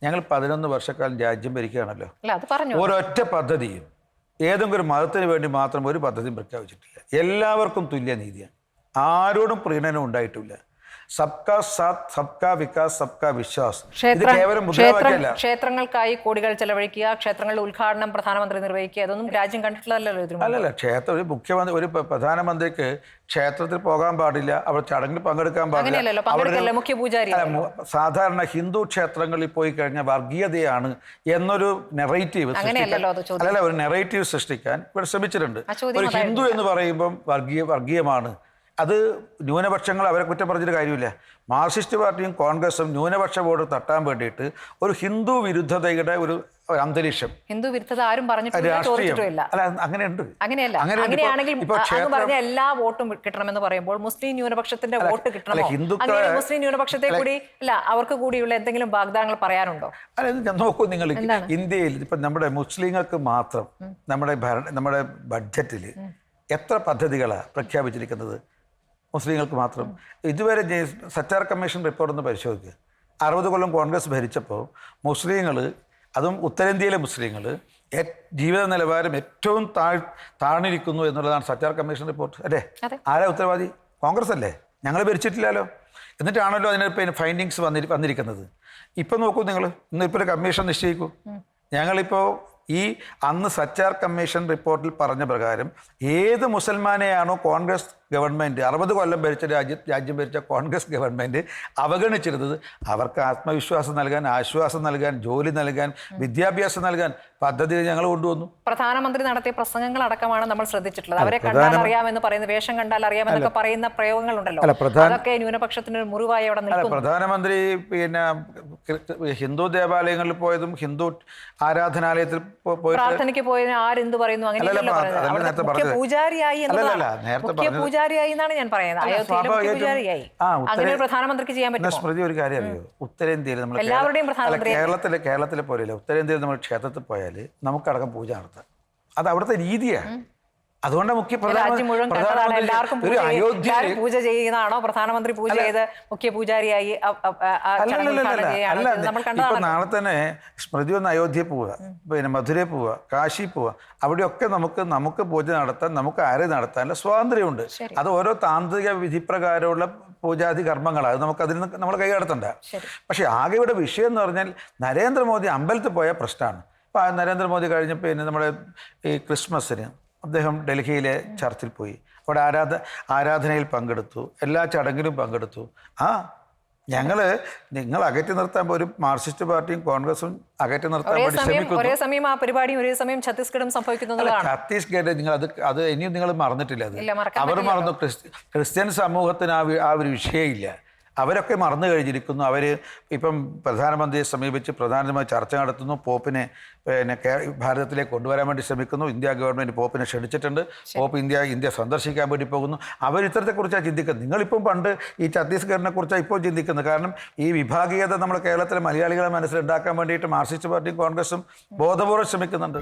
ഞങ്ങൾ 11 വർഷക്കാലം രാജ്യം ഭരിക്കുകയാണല്ലോ. അല്ല അത് പറഞ്ഞു. ഒരൊറ്റ പദ്ധതിയും ഏതെങ്കിലും ഒരു മതത്തിന് വേണ്ടി മാത്രം ഒരു പദ്ധതിയും പ്രഖ്യാപിച്ചിട്ടില്ല. എല്ലാവർക്കും തുല്യനീതിയാണ്. ആരോടും പ്രീണനം ഉണ്ടായിട്ടില്ല. സബ്കാ സാത്ത്, സബ്കാ വികാസ്, സബ്കാ വിശ്വാസ്. ഇത് കേവലം മുദ്രാവാക്യമല്ല. ക്ഷേത്രങ്ങൾക്കായി കോടികൾ ചെലവഴിക്കുക, ക്ഷേത്രങ്ങളുടെ ഉദ്ഘാടനം പ്രധാനമന്ത്രി നിർവഹിക്കുക, അതൊന്നും രാജ്യം കണ്ടിട്ടില്ലല്ലോ. അല്ലല്ല, ഒരു മുഖ്യമന്ത്രി, ഒരു പ്രധാനമന്ത്രിക്ക് ക്ഷേത്രത്തിൽ പോകാൻ പാടില്ല, അവർ ചടങ്ങിൽ പങ്കെടുക്കാൻ പാടില്ല. സാധാരണ ഹിന്ദു ക്ഷേത്രങ്ങളിൽ പോയി കഴിഞ്ഞാൽ വർഗീയതയാണ് എന്നൊരു നെറേറ്റീവ് അല്ലല്ല, ഒരു നെറേറ്റീവ് സൃഷ്ടിക്കാൻ ഇവിടെ ശ്രമിച്ചിട്ടുണ്ട്. ഒരു ഹിന്ദു എന്ന് പറയുമ്പം വർഗീയമാണ്. അത് ന്യൂനപക്ഷങ്ങൾ അവരെ കുറ്റം പറഞ്ഞിട്ട് കാര്യമില്ല. മാർക്സിസ്റ്റ് പാർട്ടിയും കോൺഗ്രസും ന്യൂനപക്ഷ വോട്ട് തട്ടാൻ വേണ്ടിയിട്ട് ഒരു ഹിന്ദു വിരുദ്ധതയുടെ ഒരു അന്തരീക്ഷം, ഹിന്ദു വിരുദ്ധത ആരും പറഞ്ഞിട്ടില്ല. അല്ല, അങ്ങനെയുണ്ട്. അങ്ങനെയാണെങ്കിൽ എല്ലാ വോട്ടും കിട്ടണമെന്ന് പറയുമ്പോൾ മുസ്ലിം ന്യൂനപക്ഷത്തിന്റെ വോട്ട് കിട്ടണമോ? മുസ്ലിം ന്യൂനപക്ഷത്തെ കൂടി അല്ല, അവർക്ക് കൂടിയുള്ള എന്തെങ്കിലും വാഗ്ദാനങ്ങൾ പറയാനുണ്ടോ? അല്ല, നോക്കൂ, നിങ്ങൾ ഇന്ത്യയിൽ ഇപ്പം നമ്മുടെ മുസ്ലിങ്ങൾക്ക് മാത്രം നമ്മുടെ ബഡ്ജറ്റിൽ എത്ര പദ്ധതികളാണ് പ്രഖ്യാപിച്ചിരിക്കുന്നത്? മുസ്ലിങ്ങൾക്ക് മാത്രം. ഇതുവരെ സച്ചാർ കമ്മീഷൻ റിപ്പോർട്ട് ഒന്ന് പരിശോധിക്കുക. 60 കൊല്ലം കോൺഗ്രസ് ഭരിച്ചപ്പോൾ മുസ്ലിങ്ങൾ, അതും ഉത്തരേന്ത്യയിലെ മുസ്ലിങ്ങൾ, ജീവിത നിലവാരം ഏറ്റവും താഴ്ന്നിരിക്കുന്നു എന്നുള്ളതാണ് സച്ചാർ കമ്മീഷൻ റിപ്പോർട്ട്. അല്ലേ? ആരാ ഉത്തരവാദി? കോൺഗ്രസ് അല്ലേ? ഞങ്ങൾ ഭരിച്ചിട്ടില്ലല്ലോ. എന്നിട്ടാണല്ലോ അതിന് ഫൈൻഡിങ്സ് വന്നിരിക്കുന്നത്. ഇപ്പം നോക്കൂ, നിങ്ങൾ ഇന്നിപ്പോൾ ഒരു കമ്മീഷൻ നിശ്ചയിക്കൂ. ഞങ്ങളിപ്പോൾ അന്ന് സച്ചാർ കമ്മീഷൻ റിപ്പോർട്ടിൽ പറഞ്ഞ പ്രകാരം ഏത് മുസൽമാനെയാണോ കോൺഗ്രസ് ഗവൺമെൻറ് 60 കൊല്ലം ഭരിച്ച രാജ്യം ഭരിച്ച കോൺഗ്രസ് ഗവൺമെൻറ് അവഗണിച്ചിരുന്നത്, അവർക്ക് ആത്മവിശ്വാസം നൽകാൻ, ആശ്വാസം നൽകാൻ, ജോലി നൽകാൻ, വിദ്യാഭ്യാസം നൽകാൻ പദ്ധതി ഞങ്ങൾ കൊണ്ടുവന്നു. പ്രധാനമന്ത്രി നടത്തിയ പ്രസംഗങ്ങൾ അടക്കമാണ് നമ്മൾ ശ്രദ്ധിച്ചിട്ടുള്ളത്. അവരെ കണ്ടാൽ അറിയാമെന്ന് പറയുന്ന, വേഷം കണ്ടാൽ അറിയാമെന്നൊക്കെ പറയുന്ന പ്രയോഗങ്ങളുണ്ടല്ലോ, അതൊക്കെ ന്യൂനപക്ഷത്തിന് ഒരു മുറിവായി അവിടെ നിൽക്കുന്നു. പ്രധാനമന്ത്രി ഹിന്ദു ദേവാലയങ്ങളിൽ പോയതും ഹിന്ദു ആരാധനാലയത്തിൽ പ്രാർത്ഥനയ്ക്ക് പോയതിന് ആരെന്ത് പറയുന്നു? അങ്ങനെ പൂജാരിയായി എന്നാണ് ഞാൻ പറയുന്നത്. അങ്ങനെ പ്രധാനമന്ത്രിക്ക് ചെയ്യാൻ പറ്റും. സ്മൃതി, ഒരു കാര്യം അറിയോ? ഉത്തരേന്ത്യയിൽ നമ്മൾ കേരളത്തിലെ പോലെയല്ല, ഉത്തരേന്ത്യയിൽ നമ്മൾ ക്ഷേത്രത്തിൽ പോയാൽ നമുക്കടക്കം പൂജ നടത്താം. അത് അവിടുത്തെ രീതിയാണ്. അതുകൊണ്ടാണ് പൂജ ചെയ്യുന്നതാണോ പ്രധാനമന്ത്രി പൂജ ചെയ്ത് മുഖ്യ പൂജാരിയായി? ഇപ്പൊ നാളെ തന്നെ സ്മൃതി ഒന്ന് അയോധ്യ പോവുക, പിന്നെ മധുരയിൽ പോവുക, കാശി പോവുക. അവിടെയൊക്കെ നമുക്ക് പൂജ നടത്താൻ, നമുക്ക് ആരെ നടത്താനുള്ള സ്വാതന്ത്ര്യമുണ്ട്. അത് ഓരോ താന്ത്രിക വിധിപ്രകാരമുള്ള പൂജാതി കർമ്മങ്ങളാണ്. നമുക്കതിൽ നിന്ന് നമ്മൾ കൈകടത്തണ്ട. പക്ഷെ ആകെ ഇവിടെ വിഷയം എന്ന് പറഞ്ഞാൽ നരേന്ദ്രമോദി അമ്പലത്തിൽ പോയ പ്രശ്നമാണ്. ഇപ്പം നരേന്ദ്രമോദി കഴിഞ്ഞപ്പോൾ പിന്നെ നമ്മുടെ ഈ ക്രിസ്മസിന് അദ്ദേഹം ഡൽഹിയിലെ ചർച്ചിൽ പോയി. അവിടെ ആരാധനയിൽ പങ്കെടുത്തു, എല്ലാ ചടങ്ങിലും പങ്കെടുത്തു. നിങ്ങൾ അകറ്റി നിർത്താൻ ഒരു മാർക്സിസ്റ്റ് പാർട്ടിയും കോൺഗ്രസും അകറ്റി നിർത്താൻ വേണ്ടി ശ്രമിക്കുന്നു. ഛത്തീസ്ഗഡ് നിങ്ങൾ അത് ഇനിയും നിങ്ങൾ മറന്നിട്ടില്ല. അവർ മറന്നു. ക്രിസ്ത്യൻ സമൂഹത്തിന് ആ ഒരു വിഷയമില്ല. അവരൊക്കെ മറന്നു കഴിഞ്ഞിരിക്കുന്നു. അവർ ഇപ്പം പ്രധാനമന്ത്രിയെ സമീപിച്ച് പ്രധാനമായി ചർച്ച നടത്തുന്നു. പോപ്പിനെ ഭാരതത്തിലേക്ക് കൊണ്ടുവരാൻ വേണ്ടി ശ്രമിക്കുന്നു. ഇന്ത്യ ഗവൺമെൻറ് പോപ്പിനെ ക്ഷണിച്ചിട്ടുണ്ട്. പോപ്പ് ഇന്ത്യ സന്ദർശിക്കാൻ വേണ്ടി പോകുന്നു. അവർ ഇത്തരത്തെക്കുറിച്ചാണ് ചിന്തിക്കുന്നത്. നിങ്ങളിപ്പം പണ്ട് ഈ ഛത്തീസ്ഗഡിനെ കുറിച്ചാണ് ഇപ്പോൾ ചിന്തിക്കുന്നത്. കാരണം ഈ വിഭാഗീയത നമ്മൾ കേരളത്തിലെ മലയാളികളെ മനസ്സിലുണ്ടാക്കാൻ വേണ്ടിയിട്ട് മാർക്സിസ്റ്റ് പാർട്ടിയും കോൺഗ്രസും ബോധപൂർവ്വം ശ്രമിക്കുന്നുണ്ട്.